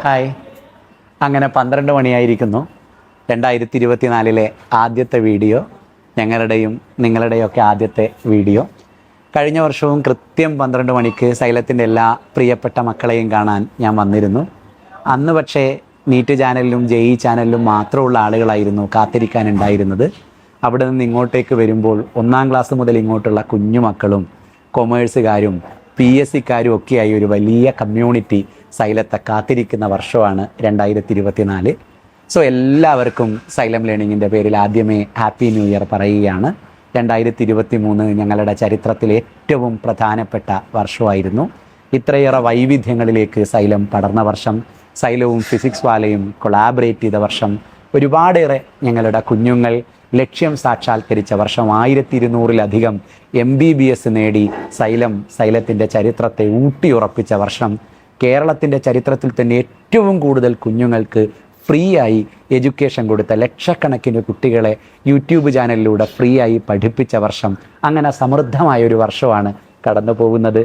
Hi. അങ്ങനെ 12 മണിയായിരിക്കുന്നു. 2024 ആദ്യത്തെ video, ഞങ്ങളുടെയും നിങ്ങളുടെയൊക്കെ ആദ്യത്തെ വീഡിയോ. കഴിഞ്ഞ വർഷവും കൃത്യം 12 മണിക്ക് സൈലത്തിൻ്റെ എല്ലാ പ്രിയപ്പെട്ട മക്കളെയും കാണാൻ ഞാൻ വന്നിരുന്നു. അന്ന് പക്ഷേ നീറ്റ് ചാനലിലും JEE ചാനലിലും മാത്രമുള്ള ആളുകളായിരുന്നു കാത്തിരിക്കാനുണ്ടായിരുന്നത്. അവിടെ നിന്ന് ഇങ്ങോട്ടേക്ക് വരുമ്പോൾ 1ാം ക്ലാസ് മുതൽ ഇങ്ങോട്ടുള്ള കുഞ്ഞുമക്കളും കൊമേഴ്സുകാരും PSCക്കാരും ഒക്കെയായി ഒരു വലിയ കമ്മ്യൂണിറ്റി സൈലത്തെ കാത്തിരിക്കുന്ന വർഷമാണ് 2024. സോ എല്ലാവർക്കും സൈലം ലേണിങ്ങിൻ്റെ പേരിൽ ആദ്യമേ ഹാപ്പി ന്യൂ ഇയർ പറയുകയാണ്. 2023 ഞങ്ങളുടെ ചരിത്രത്തിലെ ഏറ്റവും പ്രധാനപ്പെട്ട വർഷമായിരുന്നു. ഇത്രയേറെ വൈവിധ്യങ്ങളിലേക്ക് സൈലം പടർന്ന വർഷം, സൈലവും ഫിസിക്സ് വാലയും കൊളാബറേറ്റ് ചെയ്ത വർഷം, ഒരുപാടേറെ ഞങ്ങളുടെ കുഞ്ഞുങ്ങൾ ലക്ഷ്യം സാക്ഷാത്കരിച്ച വർഷം, 1200-ലധികം MBBS നേടി സൈലത്തിൻ്റെ ചരിത്രത്തെ ഊട്ടിയുറപ്പിച്ച വർഷം, കേരളത്തിൻ്റെ ചരിത്രത്തിൽ തന്നെ ഏറ്റവും കൂടുതൽ കുഞ്ഞുങ്ങൾക്ക് ഫ്രീ ആയി എഡ്യൂക്കേഷൻ കൊടുത്ത ലക്ഷക്കണക്കിന് കുട്ടികളെ യൂട്യൂബ് ചാനലിലൂടെ ഫ്രീ ആയി പഠിപ്പിച്ച വർഷം. അങ്ങനെ സമൃദ്ധമായൊരു വർഷമാണ് കടന്നു പോകുന്നത്.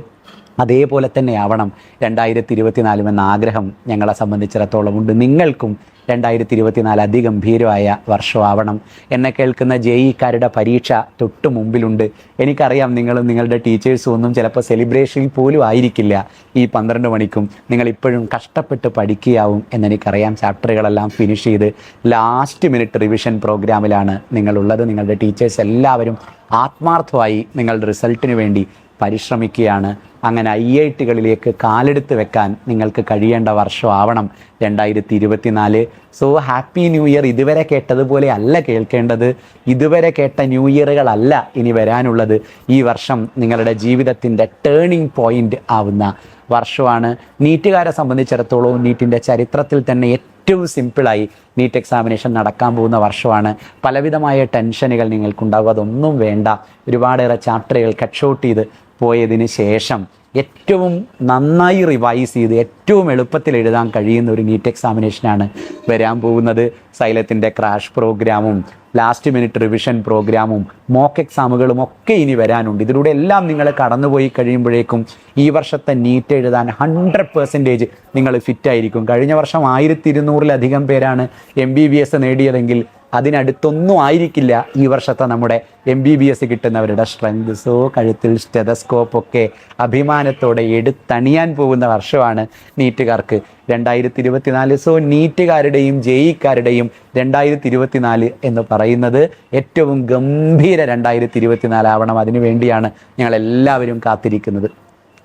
അതേപോലെ തന്നെ ആവണം 2024 എന്ന ആഗ്രഹം ഞങ്ങളെ സംബന്ധിച്ചിടത്തോളം ഉണ്ട്. നിങ്ങൾക്കും 2024 അതിഗംഭീരമായ വർഷമാവണം. എന്നെ കേൾക്കുന്ന JEEക്കാരുടെ പരീക്ഷ തൊട്ട് മുമ്പിലുണ്ട്. എനിക്കറിയാം നിങ്ങളും നിങ്ങളുടെ ടീച്ചേഴ്സും ഒന്നും ചിലപ്പോൾ സെലിബ്രേഷനിൽ പോലും ആയിരിക്കില്ല ഈ 12 മണിക്കും. നിങ്ങളിപ്പോഴും കഷ്ടപ്പെട്ട് പഠിക്കുകയാവും എന്നെനിക്കറിയാം. ചാപ്റ്ററുകളെല്ലാം ഫിനിഷ് ചെയ്ത് ലാസ്റ്റ് മിനിറ്റ് റിവിഷൻ പ്രോഗ്രാമിലാണ് നിങ്ങളുള്ളത്. നിങ്ങളുടെ ടീച്ചേഴ്സ് എല്ലാവരും ആത്മാർത്ഥമായി നിങ്ങളുടെ റിസൾട്ടിന് വേണ്ടി പരിശ്രമിക്കുകയാണ്. അങ്ങനെ IITകളിലേക്ക് കാലെടുത്ത് വെക്കാൻ നിങ്ങൾക്ക് കഴിയേണ്ട വർഷമാവണം 2024. So happy new year. ഇതുവരെ കേട്ടതുപോലെ അല്ല കേൾക്കേണ്ടത്. ഇതുവരെ കേട്ട ന്യൂ ഇയറുകളല്ല ഇനി വരാനുള്ളത്. ഈ വർഷം നിങ്ങളുടെ ജീവിതത്തിൻ്റെ ടേണിംഗ് പോയിൻ്റ് ആവുന്ന വർഷമാണ്. നീറ്റുകാരെ സംബന്ധിച്ചിടത്തോളം നീറ്റിൻ്റെ ചരിത്രത്തിൽ തന്നെ ഏറ്റവും സിമ്പിളായി നീറ്റ് എക്സാമിനേഷൻ നടക്കാൻ പോകുന്ന വർഷമാണ്. പലവിധമായ ടെൻഷനുകൾ നിങ്ങൾക്കുണ്ടാകും. അതൊന്നും വേണ്ട. ഒരുപാടേറെ ചാപ്റ്ററുകൾ കട്ട് ഷോട്ട് ചെയ്ത് പോയതിന് ശേഷം ഏറ്റവും നന്നായി റിവൈസ് ചെയ്ത് ഏറ്റവും എളുപ്പത്തിൽ എഴുതാൻ കഴിയുന്ന ഒരു നീറ്റ് എക്സാമിനേഷനാണ് വരാൻ പോകുന്നത്. സൈലത്തിൻ്റെ ക്രാഷ് പ്രോഗ്രാമും ലാസ്റ്റ് മിനിറ്റ് റിവിഷൻ പ്രോഗ്രാമും മോക്ക് എക്സാമുകളും ഒക്കെ ഇനി വരാനുണ്ട്. ഇതിലൂടെ എല്ലാം നിങ്ങൾ കടന്നുപോയി കഴിയുമ്പോഴേക്കും ഈ വർഷത്തെ നീറ്റ് എഴുതാൻ 100% നിങ്ങൾ ഫിറ്റായിരിക്കും. കഴിഞ്ഞ വർഷം 1200-ലധികം പേരാണ് MBBS നേടിയതെങ്കിൽ അതിനടുത്തൊന്നും ആയിരിക്കില്ല ഈ വർഷത്തെ നമ്മുടെ MBBS കിട്ടുന്നവരുടെ സ്ട്രെങ്ത്. സോ കഴുത്തിൽ സ്റ്റെതസ്കോപ്പൊക്കെ അഭിമാനത്തോടെ എടുത്തണിയാൻ പോകുന്ന വർഷമാണ് നീറ്റുകാർക്ക് 2024. സോ നീറ്റുകാരുടെയും JEEക്കാരുടെയും 2024 എന്ന് പറയുന്നത് ഏറ്റവും ഗംഭീര 2024 ആവണം. അതിനുവേണ്ടിയാണ് ഞങ്ങളെല്ലാവരും കാത്തിരിക്കുന്നത്.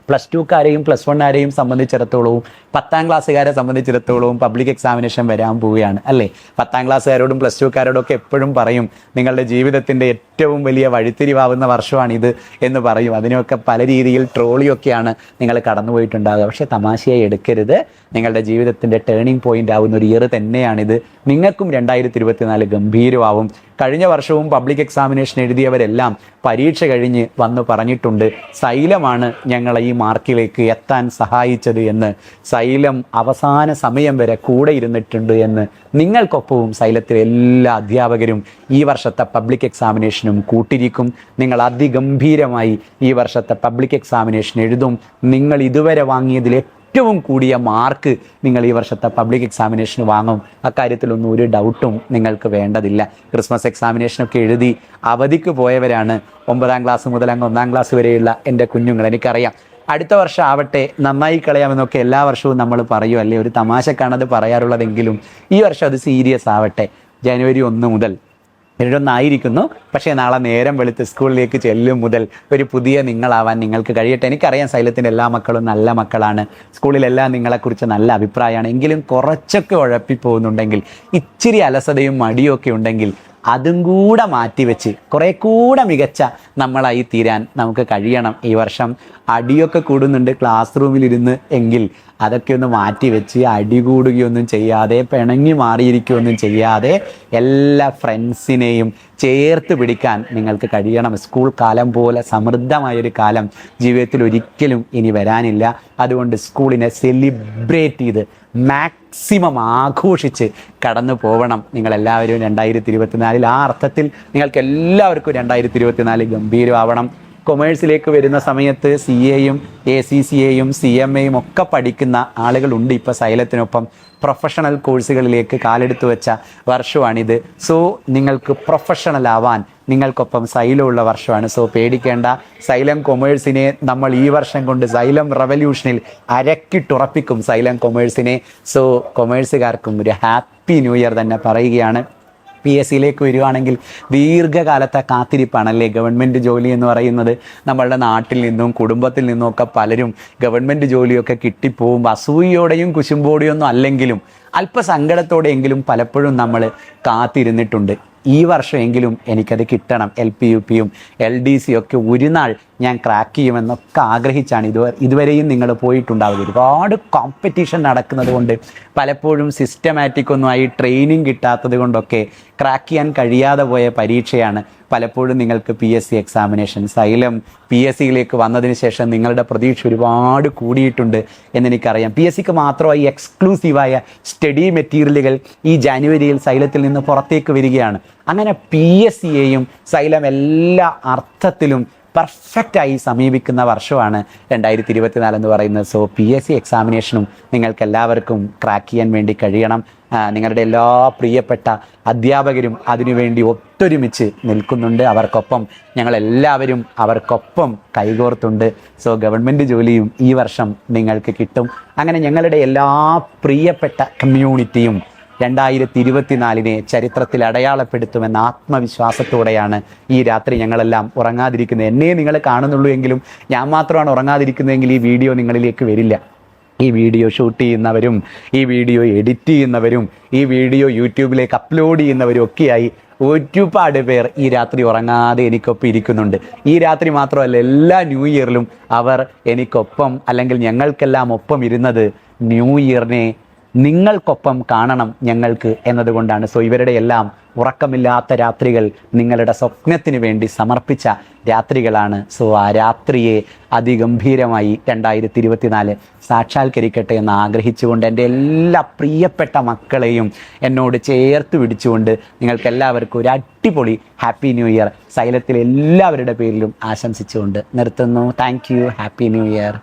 +2കാരെയും +1-ആരെയും സംബന്ധിച്ചിടത്തോളവും 10ാം ക്ലാസ്സുകാരെ സംബന്ധിച്ചിടത്തോളവും പബ്ലിക് എക്സാമിനേഷൻ വരാൻ പോവുകയാണ് അല്ലേ. 10ാം ക്ലാസ്സുകാരോടും +2കാരോടും ഒക്കെ എപ്പോഴും പറയും നിങ്ങളുടെ ജീവിതത്തിൻ്റെ ഏറ്റവും വലിയ വഴിത്തിരിവാവുന്ന വർഷമാണിത് എന്ന് പറയും. അതിനൊക്കെ പല രീതിയിൽ ട്രോളിയൊക്കെയാണ് നിങ്ങൾ കടന്നുപോയിട്ടുണ്ടാകുക. പക്ഷേ തമാശയായി എടുക്കരുത്. നിങ്ങളുടെ ജീവിതത്തിൻ്റെ ടേണിംഗ് പോയിൻ്റ് ആവുന്ന ഒരു ഇയർ തന്നെയാണിത്. നിങ്ങൾക്കും 2024 ഗംഭീരമാവും. കഴിഞ്ഞ വർഷവും പബ്ലിക് എക്സാമിനേഷൻ എഴുതിയവരെല്ലാം പരീക്ഷ കഴിഞ്ഞ് വന്ന് പറഞ്ഞിട്ടുണ്ട് സൈലമാണ് ഞങ്ങളെ ഈ മാർക്കിലേക്ക് എത്താൻ സഹായിച്ചത് എന്ന്. സൈലം അവസാന സമയം വരെ കൂടെ ഇരുന്നിട്ടുണ്ട് എന്ന്. നിങ്ങൾക്കൊപ്പവും സൈലത്തിലെ എല്ലാ അധ്യാപകരും ഈ വർഷത്തെ പബ്ലിക് എക്സാമിനേഷനും കൂട്ടിരിക്കും. നിങ്ങൾ അതിഗംഭീരമായി ഈ വർഷത്തെ പബ്ലിക് എക്സാമിനേഷൻ എഴുതും. നിങ്ങൾ ഇതുവരെ വാങ്ങിയതിൽ ഏറ്റവും കൂടിയ മാർക്ക് നിങ്ങൾ ഈ വർഷത്തെ പബ്ലിക് എക്സാമിനേഷന് വാങ്ങും. അക്കാര്യത്തിലൊന്നും ഒരു ഡൗട്ടും നിങ്ങൾക്ക് വേണ്ടതില്ല. ക്രിസ്മസ് എക്സാമിനേഷനൊക്കെ എഴുതി അവധിക്ക് പോയവരാണ് 9ാം ക്ലാസ് മുതൽ അങ്ങ് 1ാം ക്ലാസ് വരെയുള്ള എൻ്റെ കുഞ്ഞുങ്ങൾ. എനിക്കറിയാം അടുത്ത വർഷം ആവട്ടെ നന്നായി കളയാമെന്നൊക്കെ എല്ലാ വർഷവും നമ്മൾ പറയും അല്ലേ. ഒരു തമാശക്കാണത് പറയാറുള്ളതെങ്കിലും ഈ വർഷം അത് സീരിയസ് ആവട്ടെ. ജനുവരി 1 മുതൽ ആയിരിക്കുന്നു. പക്ഷേ നാളെ നേരം വെളുത്ത് സ്കൂളിലേക്ക് ചെല്ലും മുതൽ ഒരു പുതിയ നിങ്ങളാവാൻ നിങ്ങൾക്ക് കഴിയട്ടെ. എനിക്കറിയാം സൈലത്തിൻ്റെ എല്ലാ മക്കളും നല്ല മക്കളാണ്. സ്കൂളിലെല്ലാം നിങ്ങളെക്കുറിച്ച് നല്ല അഭിപ്രായമാണ്. എങ്കിലും കുറച്ചൊക്കെ ഉഴപ്പിപ്പോകുന്നുണ്ടെങ്കിൽ, ഇച്ചിരി അലസതയും മടിയൊക്കെ ഉണ്ടെങ്കിൽ അതും കൂടെ മാറ്റിവെച്ച് കുറേ കൂടെ മികച്ച നമ്മളായി തീരാൻ നമുക്ക് കഴിയണം. ഈ വർഷം അടിയൊക്കെ കൂടുന്നുണ്ട് ക്ലാസ് റൂമിലിരുന്ന് എങ്കിൽ അതൊക്കെ ഒന്ന് മാറ്റിവെച്ച് അടി കൂടുകയൊന്നും ചെയ്യാതെ പിണങ്ങി മാറിയിരിക്കുകയൊന്നും ചെയ്യാതെ എല്ലാ ഫ്രണ്ട്സിനെയും ചേർത്ത് പിടിക്കാൻ നിങ്ങൾക്ക് കഴിയണം. സ്കൂൾ കാലം പോലെ സമൃദ്ധമായൊരു കാലം ജീവിതത്തിൽ ഒരിക്കലും ഇനി വരാനില്ല. അതുകൊണ്ട് സ്കൂളിനെ സെലിബ്രേറ്റ് ചെയ്ത് മാക്സിമം ആഘോഷിച്ച് കടന്നു പോകണം നിങ്ങളെല്ലാവരും 2024. ആ അർത്ഥത്തിൽ നിങ്ങൾക്ക് എല്ലാവർക്കും 2024 ഗംഭീരമാവണം. കൊമേഴ്സിലേക്ക് വരുന്ന സമയത്ത് CAയും ACCAയും CMAയും ഒക്കെ പഠിക്കുന്ന ആളുകളുണ്ട് ഇപ്പോൾ സൈലത്തിനൊപ്പം. പ്രൊഫഷണൽ കോഴ്സുകളിലേക്ക് കാലെടുത്ത് വെച്ച വർഷമാണിത്. സോ നിങ്ങൾക്ക് പ്രൊഫഷണൽ ആവാൻ നിങ്ങൾക്കൊപ്പം സൈലമുള്ള വർഷമാണ്. സോ പേടിക്കേണ്ട. സൈലം കൊമേഴ്സിനെ നമ്മൾ ഈ വർഷം കൊണ്ട് സൈലം റവല്യൂഷനിൽ അരക്കിട്ടുറപ്പിക്കും സൈലം കൊമേഴ്സിനെ. സോ കൊമേഴ്സുകാർക്കും ഒരു ഹാപ്പി ന്യൂ ഇയർ തന്നെ പറയുകയാണ്. PSCയിലേക്ക് വരികയാണെങ്കിൽ ദീർഘകാലത്തെ കാത്തിരിപ്പാണല്ലേ ഗവൺമെൻറ് ജോലി എന്ന് പറയുന്നത്. നമ്മളുടെ നാട്ടിൽ നിന്നും കുടുംബത്തിൽ നിന്നും ഒക്കെ പലരും ഗവൺമെൻറ് ജോലിയൊക്കെ കിട്ടിപ്പോകുമ്പോൾ അസൂയയോടെയും കുശുമ്പോടെയൊന്നും അല്ലെങ്കിലും അല്പസങ്കടത്തോടെയെങ്കിലും പലപ്പോഴും നമ്മൾ കാത്തിരുന്നിട്ടുണ്ട്. ഈ വർഷമെങ്കിലും എനിക്കത് കിട്ടണം, LP UPയും LDC ഒക്കെ ഒരു നാൾ ഞാൻ ക്രാക്ക് ചെയ്യുമെന്നൊക്കെ ആഗ്രഹിച്ചാണ് ഇതുവരെയും നിങ്ങൾ പോയിട്ടുണ്ടാവുക. ഒരുപാട് കോമ്പറ്റീഷൻ നടക്കുന്നത് കൊണ്ട് പലപ്പോഴും സിസ്റ്റമാറ്റിക് ഒന്നുമായി ട്രെയിനിങ് കിട്ടാത്തത് കൊണ്ടൊക്കെ ക്രാക്ക് ചെയ്യാൻ കഴിയാതെ പോയ പരീക്ഷയാണ് പലപ്പോഴും നിങ്ങൾക്ക് PSC എക്സാമിനേഷൻ. സൈലം PSCയിലേക്ക് വന്നതിന് ശേഷം നിങ്ങളുടെ പ്രതീക്ഷ ഒരുപാട് കൂടിയിട്ടുണ്ട് എന്നെനിക്കറിയാം. PSCക്ക് മാത്രമായി എക്സ്ക്ലൂസീവായ സ്റ്റഡി മെറ്റീരിയലുകൾ ഈ ജാനുവരിയിൽ സൈലത്തിൽ നിന്ന് പുറത്തേക്ക് വരികയാണ്. അങ്ങനെ PSCയെയും സൈലം എല്ലാ അർത്ഥത്തിലും പെർഫെക്റ്റായി സമീപിക്കുന്ന വർഷമാണ് 2024 എന്ന് പറയുന്നത്. സോ PSC എക്സാമിനേഷനും നിങ്ങൾക്ക് എല്ലാവർക്കും ക്രാക്ക് ചെയ്യാൻ വേണ്ടി കഴിയണം. നിങ്ങളുടെ എല്ലാ പ്രിയപ്പെട്ട അധ്യാപകരും അതിനുവേണ്ടി ഒത്തൊരുമിച്ച് നിൽക്കുന്നുണ്ട്. അവർക്കൊപ്പം ഞങ്ങളെല്ലാവരും അവർക്കൊപ്പം കൈകോർത്തുണ്ട്. സോ ഗവൺമെൻറ് ജോലിയും ഈ വർഷം നിങ്ങൾക്ക് കിട്ടും. അങ്ങനെ ഞങ്ങളുടെ എല്ലാ പ്രിയപ്പെട്ട കമ്മ്യൂണിറ്റിയും 2024 ചരിത്രത്തിൽ അടയാളപ്പെടുത്തുമെന്ന ആത്മവിശ്വാസത്തോടെയാണ് ഈ രാത്രി ഞങ്ങളെല്ലാം ഉറങ്ങാതിരിക്കുന്നത്. എന്നെ നിങ്ങൾ കാണുന്നുള്ളൂ എങ്കിലും ഞാൻ മാത്രമാണ് ഉറങ്ങാതിരിക്കുന്നതെങ്കിൽ ഈ വീഡിയോ നിങ്ങളിലേക്ക് വരില്ല. ഈ വീഡിയോ ഷൂട്ട് ചെയ്യുന്നവരും ഈ വീഡിയോ എഡിറ്റ് ചെയ്യുന്നവരും ഈ വീഡിയോ യൂട്യൂബിലേക്ക് അപ്ലോഡ് ചെയ്യുന്നവരും ഒക്കെയായി ഒരുപാട് പേർ ഈ രാത്രി ഉറങ്ങാതെ എനിക്കൊപ്പം ഇരിക്കുന്നുണ്ട്. ഈ രാത്രി മാത്രമല്ല, എല്ലാ ന്യൂ ഇയറിലും അവർ എനിക്കൊപ്പം അല്ലെങ്കിൽ ഞങ്ങൾക്കെല്ലാം ഒപ്പം ഇരുന്നത് ന്യൂ ഇയറിനെ നിങ്ങൾക്കൊപ്പം കാണണം ഞങ്ങൾക്ക് എന്നതുകൊണ്ടാണ്. സോ ഇവരുടെ എല്ലാം ഉറക്കമില്ലാത്ത രാത്രികൾ നിങ്ങളുടെ സ്വപ്നത്തിന് വേണ്ടി സമർപ്പിച്ച രാത്രികളാണ്. സോ ആ രാത്രിയെ അതിഗംഭീരമായി 2024 സാക്ഷാത്കരിക്കട്ടെ എന്ന് ആഗ്രഹിച്ചുകൊണ്ട് എൻ്റെ എല്ലാ പ്രിയപ്പെട്ട മക്കളെയും എന്നോട് ചേർത്ത് പിടിച്ചുകൊണ്ട് നിങ്ങൾക്ക് എല്ലാവർക്കും ഒരു അടിപൊളി ഹാപ്പി ന്യൂ ഇയർ സൈലത്തിലെ എല്ലാവരുടെ പേരിലും ആശംസിച്ചുകൊണ്ട് നിർത്തുന്നു. Thank you. Happy new year.